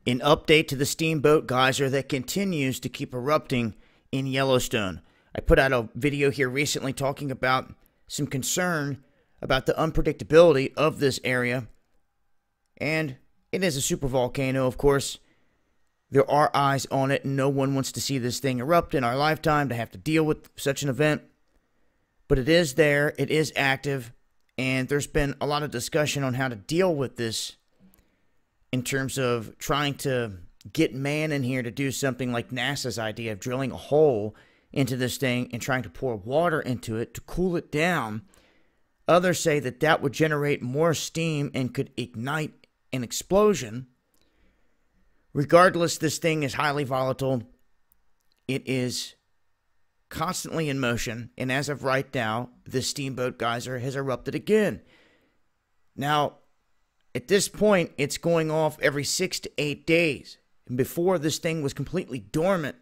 An update to the Steamboat Geyser that continues to keep erupting in Yellowstone. I put out a video here recently talking about some concern about the unpredictability of this area. And it is a supervolcano, of course. There are eyes on it, and no one wants to see this thing erupt in our lifetime, to have to deal with such an event. But it is there, it is active, and there's been a lot of discussion on how to deal with this in terms of trying to get man in here to do something like NASA's idea of drilling a hole into this thing and trying to pour water into it to cool it down. Others say that that would generate more steam and could ignite an explosion. Regardless, this thing is highly volatile. It is constantly in motion, and as of right now, the Steamboat Geyser has erupted again. Now, at this point, it's going off every 6 to 8 days. And before, this thing was completely dormant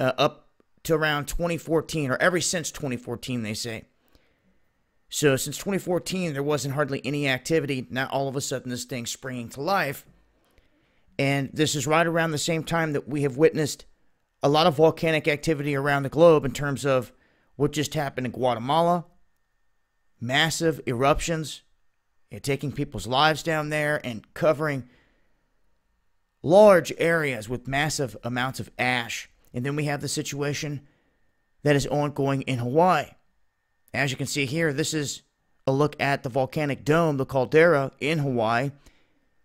up to around 2014, or ever since 2014, they say. So since 2014, there wasn't hardly any activity. Now, all of a sudden, this thing's springing to life. And this is right around the same time that we have witnessed a lot of volcanic activity around the globe in terms of what just happened in Guatemala. Massive eruptions. Taking people's lives down there and covering large areas with massive amounts of ash. And then we have the situation that is ongoing in Hawaii. As you can see here, this is a look at the volcanic dome, the caldera in Hawaii.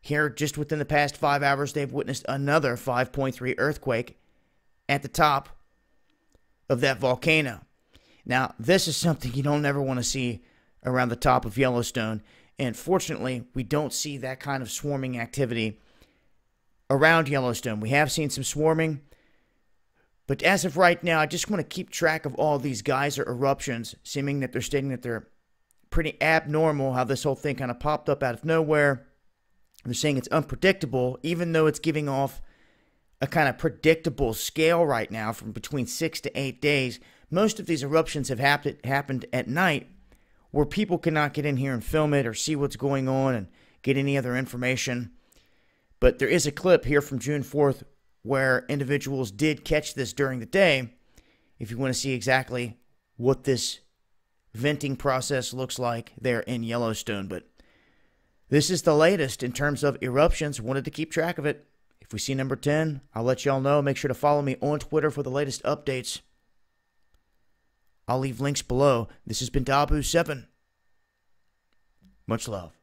Here, just within the past 5 hours, they've witnessed another 5.3 earthquake at the top of that volcano. Now, this is something you don't ever want to see around the top of Yellowstone. And fortunately, we don't see that kind of swarming activity around Yellowstone. We have seen some swarming, but as of right now, I just want to keep track of all these geyser eruptions, seeming that they're stating that they're pretty abnormal, how this whole thing kind of popped up out of nowhere. They're saying it's unpredictable, even though it's giving off a kind of predictable scale right now from between 6 to 8 days. Most of these eruptions have happened at night, where people cannot get in here and film it or see what's going on and get any other information. But there is a clip here from June 4th where individuals did catch this during the day, if you want to see exactly what this venting process looks like there in Yellowstone. But this is the latest in terms of eruptions. Wanted to keep track of it. If we see number 10, I'll let y'all know. Make sure to follow me on Twitter for the latest updates. I'll leave links below. This has been Dabu7. Much love.